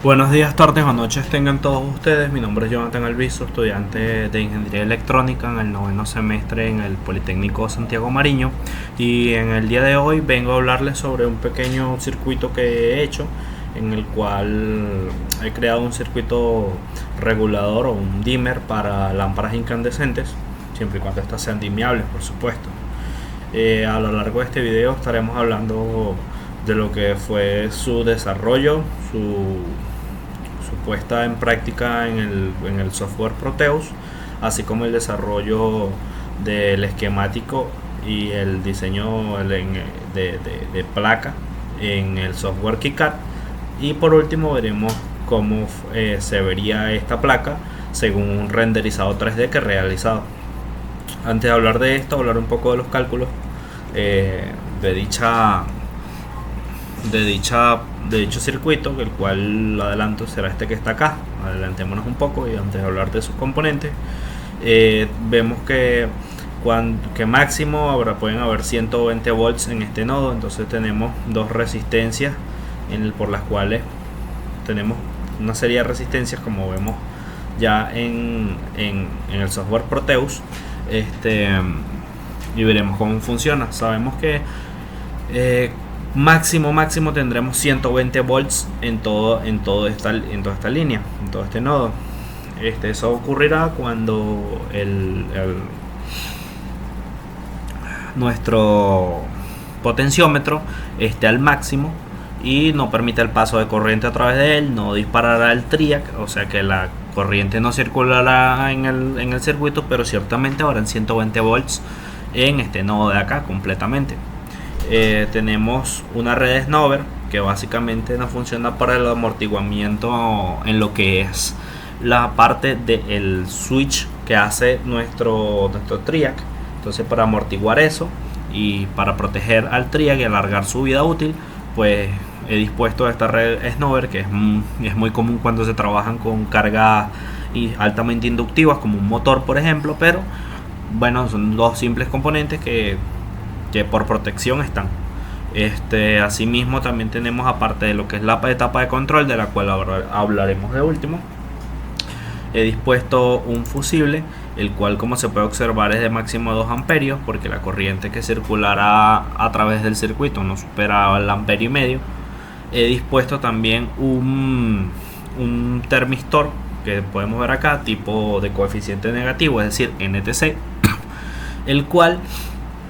Buenos días, tardes o noches tengan todos ustedes. Mi nombre es Jonathan Alviso, estudiante de Ingeniería Electrónica en el noveno semestre en el Politécnico Santiago Mariño. Y en el día de hoy vengo a hablarles sobre un pequeño circuito que he hecho, en el cual he creado un circuito regulador o un dimmer para lámparas incandescentes, siempre y cuando estas sean dimeables, por supuesto. A lo largo de este video estaremos hablando de lo que fue su desarrollo, su puesta en práctica en el software Proteus, así como el desarrollo del esquemático y el diseño de placa en el software KiCad. Y por último veremos cómo se vería esta placa según un renderizado 3D que he realizado. Antes de hablar de esto, hablar un poco de los cálculos de dicho circuito, el cual adelanto será este que está acá. Adelantémonos un poco y antes de hablar de sus componentes, vemos que máximo pueden haber 120 volts en este nodo. Entonces tenemos dos resistencias por las cuales tenemos una serie de resistencias, como vemos ya en el software Proteus. Y veremos cómo funciona. Sabemos que máximo tendremos 120 volts en toda esta línea, en todo este nodo. Eso ocurrirá cuando nuestro potenciómetro esté al máximo y no permite el paso de corriente a través de él, no disparará el triac, o sea que la corriente no circulará en el circuito, pero ciertamente habrán 120 volts en este nodo de acá completamente. Tenemos una red snowber que básicamente nos funciona para el amortiguamiento en lo que es la parte del switch que hace nuestro triac. Entonces, para amortiguar eso y para proteger al triac y alargar su vida útil, pues he dispuesto esta red snowber, que es muy común cuando se trabajan con cargas altamente inductivas, como un motor por ejemplo. Pero bueno, son dos simples componentes que por protección están. Asimismo también tenemos, aparte de lo que es la etapa de control, de la cual hablaremos de último, he dispuesto un fusible, el cual, como se puede observar, es de máximo 2 amperios, porque la corriente que circulará a través del circuito no supera el amperio y medio. He dispuesto también un termistor que podemos ver acá, tipo de coeficiente negativo, es decir, NTC, el cual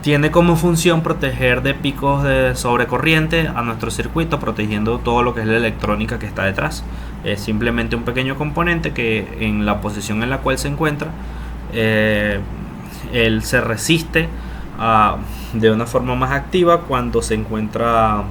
tiene como función proteger de picos de sobrecorriente a nuestro circuito, protegiendo todo lo que es la electrónica que está detrás. Es simplemente un pequeño componente que, en la posición en la cual se encuentra, él se resiste de una forma más activa cuando se encuentra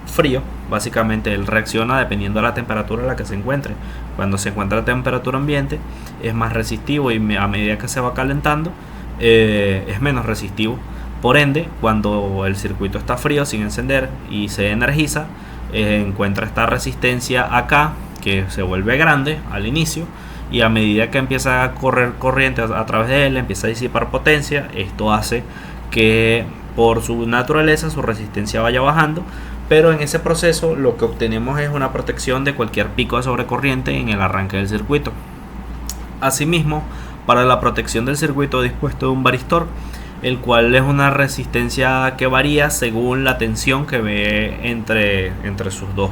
frío. Básicamente él reacciona dependiendo de la temperatura a la que se encuentre. Cuando se encuentra a temperatura ambiente es más resistivo, y a medida que se va calentando es menos resistivo. Por ende, cuando el circuito está frío sin encender y se energiza, encuentra esta resistencia acá, que se vuelve grande al inicio, y a medida que empieza a correr corriente a través de él, empieza a disipar potencia. Esto hace que, por su naturaleza, su resistencia vaya bajando, pero en ese proceso lo que obtenemos es una protección de cualquier pico de sobrecorriente en el arranque del circuito. Asimismo, para la protección del circuito he dispuesto un varistor, el cual es una resistencia que varía según la tensión que ve entre sus dos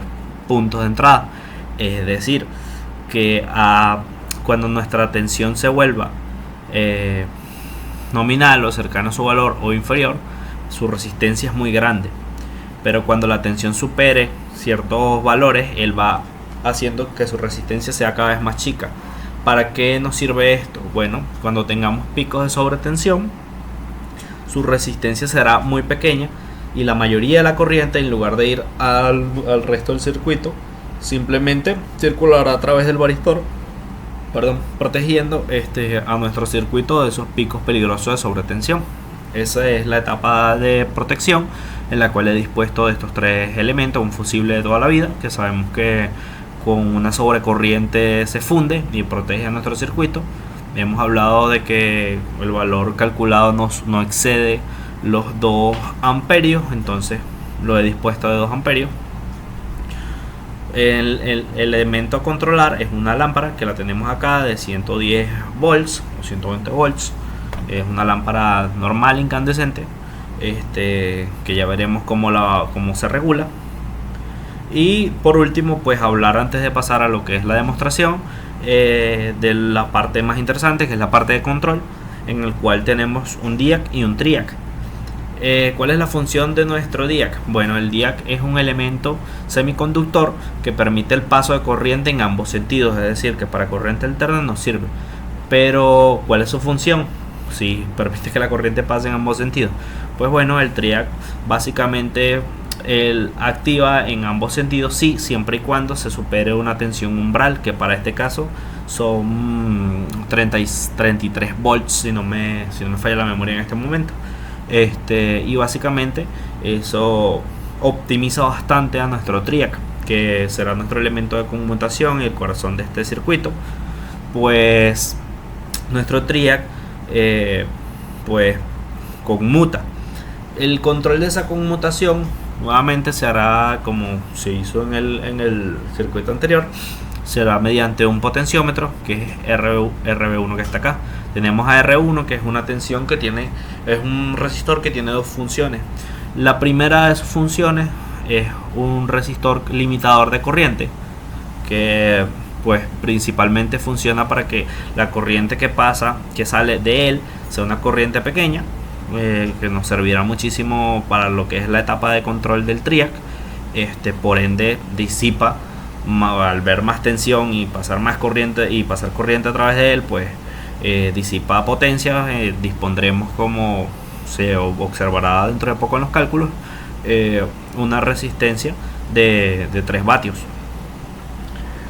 puntos de entrada. Es decir, que cuando nuestra tensión se vuelva nominal o cercana a su valor o inferior, su resistencia es muy grande. Pero cuando la tensión supere ciertos valores, él va haciendo que su resistencia sea cada vez más chica. ¿Para qué nos sirve esto? Bueno, cuando tengamos picos de sobretensión, su resistencia será muy pequeña y la mayoría de la corriente, en lugar de ir al resto del circuito, simplemente circulará a través del varistor, protegiendo a nuestro circuito de esos picos peligrosos de sobretensión. Esa es la etapa de protección, en la cual he dispuesto estos tres elementos: un fusible de toda la vida, que sabemos que con una sobrecorriente se funde y protege a nuestro circuito. Hemos hablado de que el valor calculado no excede los 2 amperios, entonces lo he dispuesto de 2 amperios. El elemento a controlar es una lámpara que la tenemos acá de 110 volts o 120 volts. Es una lámpara normal incandescente, que ya veremos cómo se regula. Y por último, pues hablar antes de pasar a lo que es la demostración de la parte más interesante, que es la parte de control, en el cual tenemos un DIAC y un TRIAC. ¿Cuál es la función de nuestro DIAC? Bueno, el DIAC es un elemento semiconductor que permite el paso de corriente en ambos sentidos, es decir, que para corriente alterna nos sirve. Pero, ¿cuál es su función? Si permite que la corriente pase en ambos sentidos. Pues bueno, el TRIAC básicamente activa en ambos sentidos, sí, siempre y cuando se supere una tensión umbral, que para este caso son 33 volts, si no me falla la memoria en este momento. Y básicamente eso optimiza bastante a nuestro TRIAC, que será nuestro elemento de conmutación y el corazón de este circuito. Pues nuestro TRIAC pues conmuta. El control de esa conmutación nuevamente se hará como se hizo en el circuito anterior. Será mediante un potenciómetro, que es RB1, que está acá. Tenemos a R1, que es una tensión que tiene, es un resistor que tiene dos funciones. La primera de sus funciones es un resistor limitador de corriente, que pues principalmente funciona para que la corriente que sale de él sea una corriente pequeña, que nos servirá muchísimo para lo que es la etapa de control del TRIAC. Por ende disipa, al ver más tensión y pasar más corriente a través de él, pues disipa potencia. Dispondremos, como se observará dentro de poco en los cálculos, una resistencia de 3 vatios,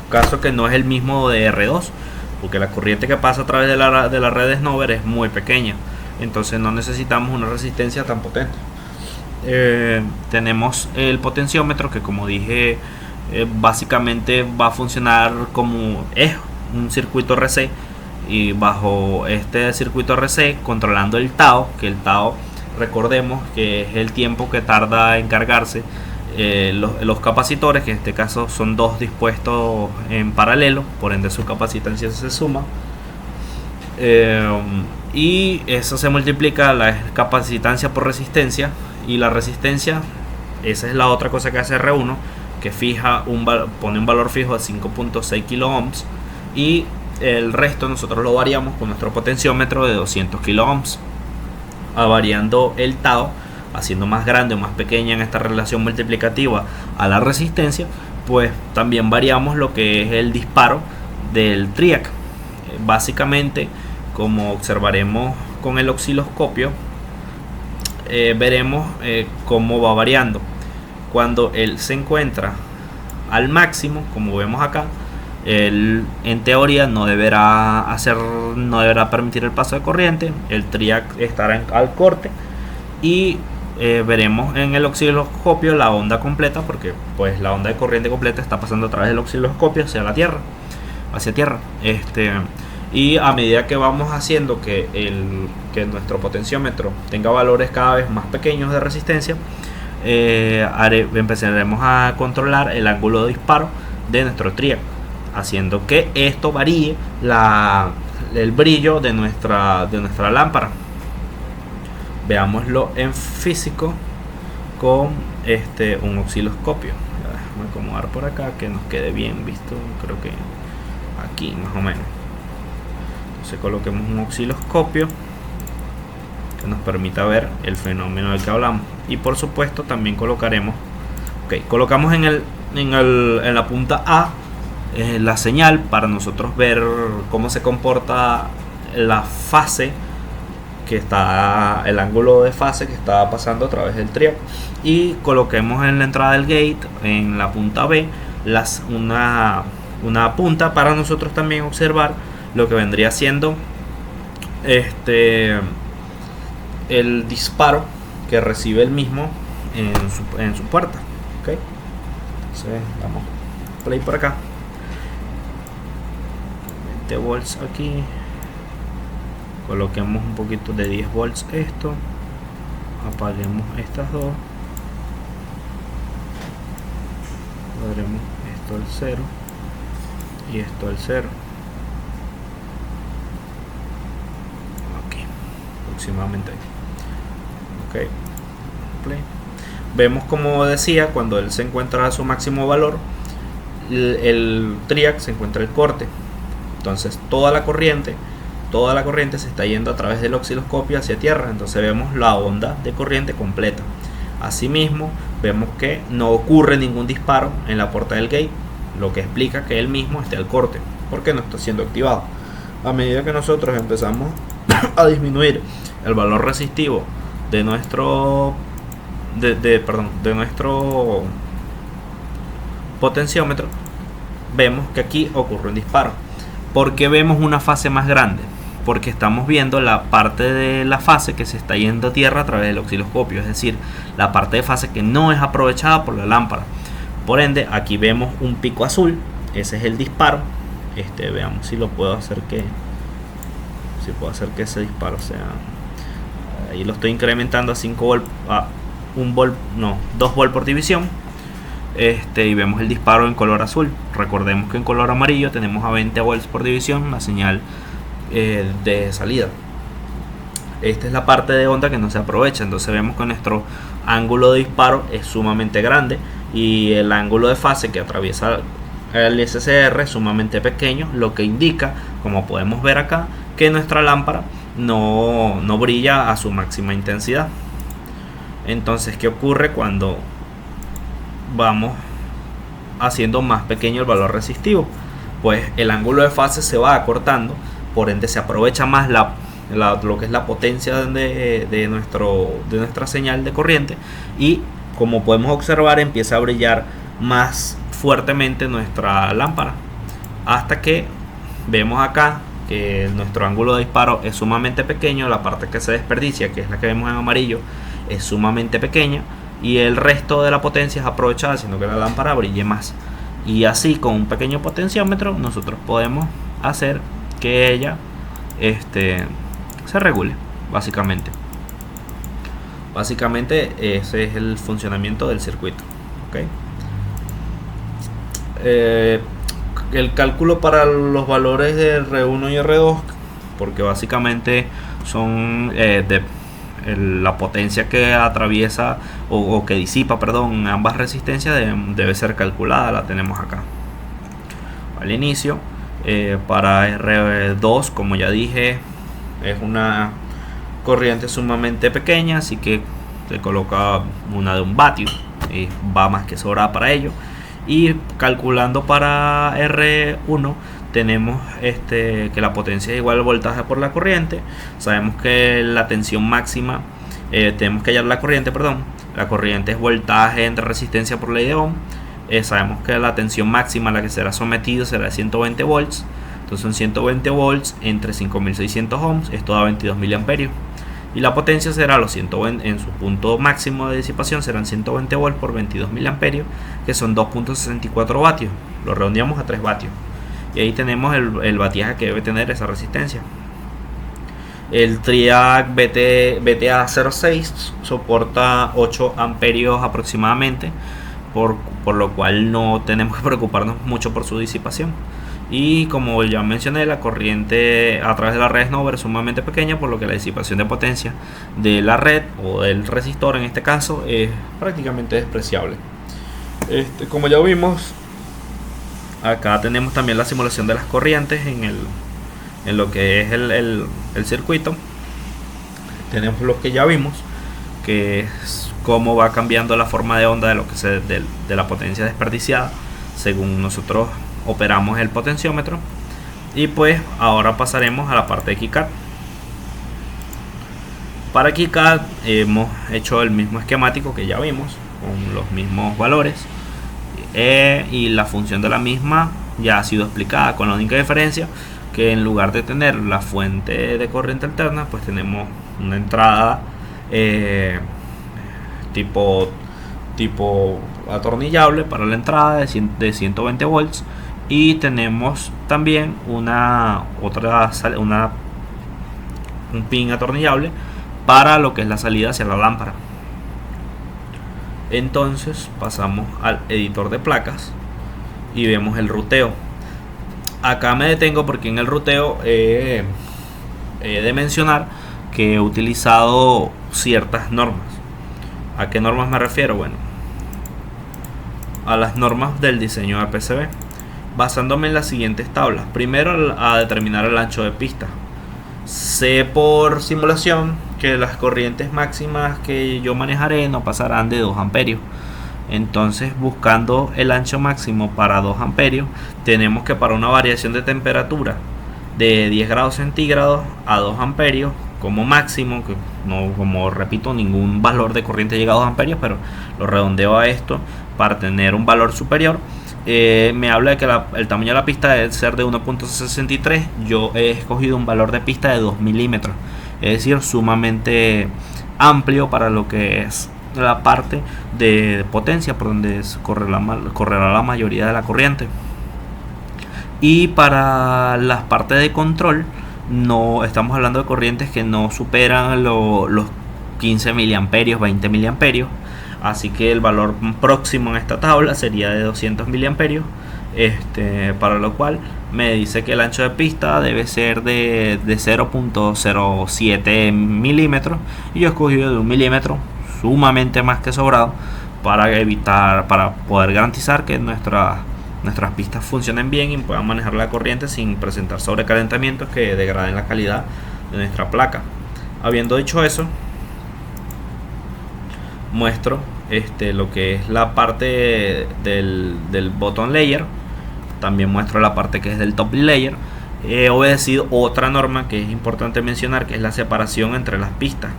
caso que no es el mismo de R2, porque la corriente que pasa a través de la red de Snover es muy pequeña, entonces no necesitamos una resistencia tan potente. Tenemos el potenciómetro, que como dije, básicamente va a funcionar como es un circuito RC, y bajo este circuito RC controlando el Tao, que el Tao, recordemos que es el tiempo que tarda en cargarse los capacitores, que en este caso son dos dispuestos en paralelo, por ende su capacitancia se suma, y eso se multiplica la capacitancia por resistencia, y la resistencia, esa es la otra cosa que hace R1, que pone un valor fijo de 5.6 kilo ohms, y el resto nosotros lo variamos con nuestro potenciómetro de 200 kilo ohms, variando el Tao, haciendo más grande o más pequeña en esta relación multiplicativa a la resistencia. Pues también variamos lo que es el disparo del TRIAC. Básicamente, como observaremos con el osciloscopio, veremos cómo va variando. Cuando él se encuentra al máximo, como vemos acá, él en teoría no deberá permitir el paso de corriente. El TRIAC estará al corte, y veremos en el osciloscopio la onda completa, porque pues la onda de corriente completa está pasando a través del osciloscopio hacia tierra. Y a medida que vamos haciendo que nuestro potenciómetro tenga valores cada vez más pequeños de resistencia, empezaremos a controlar el ángulo de disparo de nuestro TRIAC, haciendo que esto varíe el brillo de nuestra lámpara. Veámoslo en físico con un osciloscopio. Déjame acomodar por acá que nos quede bien visto, creo que aquí más o menos. Entonces coloquemos un osciloscopio que nos permita ver el fenómeno del que hablamos, y por supuesto también colocamos en la punta A la señal, para nosotros ver cómo se comporta la fase el ángulo de fase que está pasando a través del TRIAC, y coloquemos en la entrada del gate, en la punta B, una punta para nosotros también observar lo que vendría siendo el disparo que recibe el mismo en su puerta. ¿Okay? Entonces damos play por acá, 20 volts aquí, coloquemos un poquito de 10 volts esto, apaguemos estas dos, cuadremos esto al 0 y esto al 0. Aquí, aproximadamente ahí. Ok, play. Vemos, como decía, cuando él se encuentra a su máximo valor, el TRIAC se encuentra el corte. Entonces toda la corriente se está yendo a través del osciloscopio hacia tierra. Entonces vemos la onda de corriente completa. Asimismo, vemos que no ocurre ningún disparo en la puerta del gate, lo que explica que él mismo esté al corte, porque no está siendo activado. A medida que nosotros empezamos a disminuir el valor resistivo de nuestro potenciómetro, vemos que aquí ocurre un disparo. ¿Por qué vemos una fase más grande? Porque estamos viendo la parte de la fase que se está yendo a tierra a través del osciloscopio, es decir, la parte de fase que no es aprovechada por la lámpara. Por ende, aquí vemos un pico azul, ese es el disparo. Veamos si lo puedo hacer que ese disparo sea. Ahí lo estoy incrementando a 5 volt, a 2 volt por división. Y vemos el disparo en color azul. Recordemos que en color amarillo tenemos a 20 volts por división la señal de salida. Esta es la parte de onda que no se aprovecha. Entonces vemos que nuestro ángulo de disparo es sumamente grande y el ángulo de fase que atraviesa el SCR es sumamente pequeño, lo que indica, como podemos ver acá, que nuestra lámpara no brilla a su máxima intensidad. Entonces, ¿qué ocurre cuando vamos haciendo más pequeño el valor resistivo? Pues el ángulo de fase se va acortando, por ende se aprovecha más lo que es la potencia de nuestra señal de corriente, y como podemos observar empieza a brillar más fuertemente nuestra lámpara, hasta que vemos acá que nuestro ángulo de disparo es sumamente pequeño, la parte que se desperdicia, que es la que vemos en amarillo, es sumamente pequeña, y el resto de la potencia es aprovechada haciendo que la lámpara brille más. Y así, con un pequeño potenciómetro, nosotros podemos hacer que ella se regule, básicamente ese es el funcionamiento del circuito. ¿Okay? El cálculo para los valores de R1 y R2, porque básicamente son la potencia que atraviesa o que disipa, perdón, ambas resistencias debe ser calculada, la tenemos acá al inicio. Para R2, como ya dije, es una corriente sumamente pequeña, así que se coloca una de 1 vatio y va más que sobrada para ello. Y calculando para R1 tenemos que la potencia es igual al voltaje por la corriente. Sabemos que la tensión máxima, tenemos que hallar la corriente es voltaje entre resistencia por ley de Ohm. Sabemos que la tensión máxima a la que será sometido será de 120 volts. Entonces son 120 volts entre 5600 ohms, esto da 22 miliamperios. Y la potencia será los 120, en su punto máximo de disipación serán 120 volts por 22 miliamperios, que son 2.64 vatios. Lo redondeamos a 3 vatios. Y ahí tenemos el vatiaje que debe tener esa resistencia. El TRIAC BTA06 soporta 8 amperios aproximadamente, por lo cual no tenemos que preocuparnos mucho por su disipación. Y como ya mencioné, la corriente a través de la red Snowber es sumamente pequeña, por lo que la disipación de potencia de la red o del resistor en este caso es prácticamente despreciable. Como ya vimos, acá tenemos también la simulación de las corrientes en lo que es el circuito. Tenemos lo que ya vimos, que es cómo va cambiando la forma de onda de la potencia desperdiciada según nosotros operamos el potenciómetro. Y pues ahora pasaremos a la parte de KiCad. Para KiCad hemos hecho el mismo esquemático que ya vimos, con los mismos valores, y la función de la misma ya ha sido explicada, con la única diferencia que en lugar de tener la fuente de corriente alterna, pues tenemos una entrada tipo atornillable para la entrada de 120 volts, y tenemos también un pin atornillable para lo que es la salida hacia la lámpara. Entonces pasamos al editor de placas y vemos el ruteo. Acá me detengo porque en el ruteo he de mencionar que he utilizado ciertas normas. ¿A qué normas me refiero? Bueno, a las normas del diseño de PCB, basándome en las siguientes tablas. Primero, a determinar el ancho de pista. Sé por simulación que las corrientes máximas que yo manejaré no pasarán de 2 amperios. Entonces, buscando el ancho máximo para 2 amperios, tenemos que para una variación de temperatura de 10 grados centígrados a 2 amperios como máximo, que no, como repito, ningún valor de corriente llega a 2 amperios, pero lo redondeo a esto para tener un valor superior. Me habla de que el tamaño de la pista debe ser de 1.63. Yo he escogido un valor de pista de 2 milímetros, es decir, sumamente amplio para lo que es la parte de potencia por donde correrá la mayoría de la corriente. Y para las partes de control, no estamos hablando de corrientes que no superan los 15 miliamperios, 20 miliamperios. Así que el valor próximo en esta tabla sería de 200 miliamperios, para lo cual me dice que el ancho de pista debe ser de 0.07 milímetros, y yo he escogido de 1 milímetro, sumamente más que sobrado, para poder garantizar que nuestras pistas funcionen bien y puedan manejar la corriente sin presentar sobrecalentamientos que degraden la calidad de nuestra placa. Habiendo dicho eso, muestro lo que es la parte del bottom layer. También muestro la parte que es del top layer. He obedecido otra norma que es importante mencionar, que es la separación entre las pistas.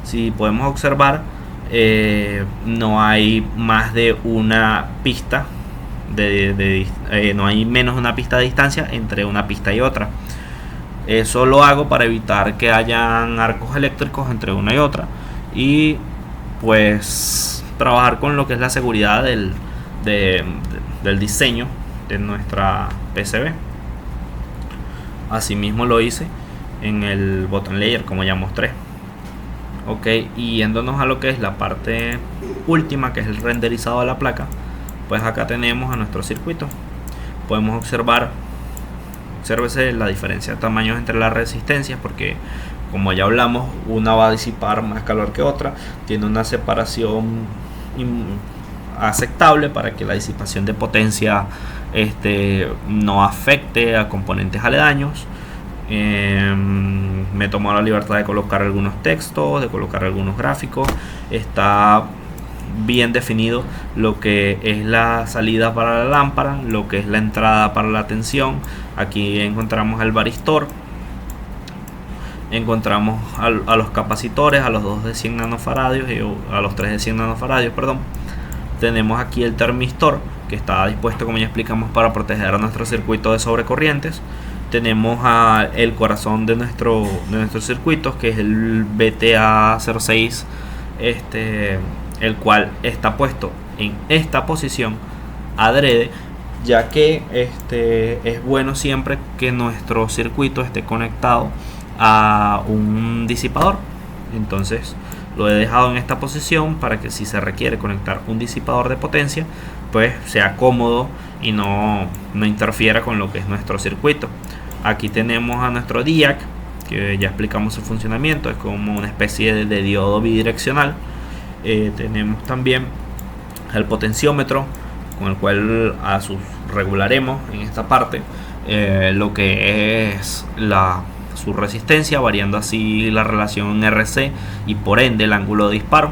Si podemos observar, no hay más de una pista no hay menos de una pista de distancia entre una pista y otra. Eso lo hago para evitar que hayan arcos eléctricos entre una y otra, y pues trabajar con lo que es la seguridad del diseño de nuestra PCB. Asimismo lo hice en el bottom layer, como ya mostré. Ok, y yéndonos a lo que es la parte última, que es el renderizado de la placa, pues acá tenemos a nuestro circuito. Podemos obsérvese la diferencia de tamaños entre las resistencias, porque como ya hablamos, una va a disipar más calor que otra. Tiene una separación aceptable para que la disipación de potencia no afecte a componentes aledaños. Me tomó la libertad de colocar algunos textos, de colocar algunos gráficos. Está bien definido lo que es la salida para la lámpara, lo que es la entrada para la tensión. Aquí encontramos el varistor, encontramos a los capacitores, a los 2 de 100 nanofaradios y a los 3 de 100 nanofaradios, perdón. Tenemos aquí el termistor, que está dispuesto, como ya explicamos, para proteger a nuestro circuito de sobrecorrientes. Tenemos el corazón de nuestros circuitos, que es el BTA06, el cual está puesto en esta posición adrede, ya que es bueno siempre que nuestro circuito esté conectado a un disipador. Entonces lo he dejado en esta posición para que si se requiere conectar un disipador de potencia, pues sea cómodo y no interfiera con lo que es nuestro circuito. Aquí tenemos a nuestro DIAC, que ya explicamos su funcionamiento, es como una especie de diodo bidireccional. Tenemos también el potenciómetro, con el cual regularemos en esta parte lo que es su resistencia, variando así la relación RC y por ende el ángulo de disparo.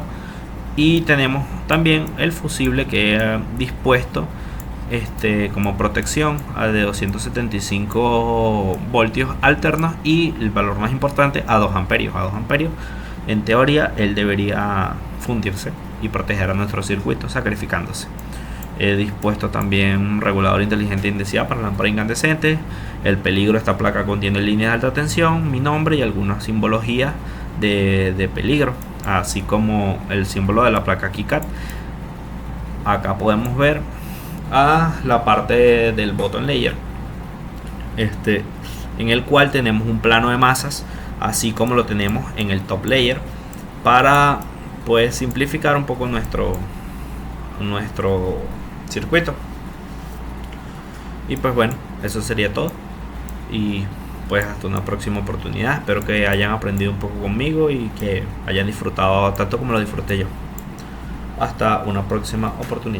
Y tenemos también el fusible que he dispuesto como protección de 275 voltios alternos, y el valor más importante a 2 amperios. A 2 amperios, en teoría, él debería fundirse y proteger a nuestro circuito, sacrificándose. He dispuesto también un regulador inteligente de intensidad para lámpara incandescente. El peligro de esta placa contiene líneas de alta tensión, mi nombre y algunas simbologías de peligro, así como el símbolo de la placa KiCad. Acá podemos ver a la parte del bottom layer, en el cual tenemos un plano de masas, así como lo tenemos en el top layer, para pues simplificar un poco nuestro circuito. Y pues bueno, eso sería todo. Y pues hasta una próxima oportunidad. Espero que hayan aprendido un poco conmigo y que hayan disfrutado tanto como lo disfruté yo. Hasta una próxima oportunidad.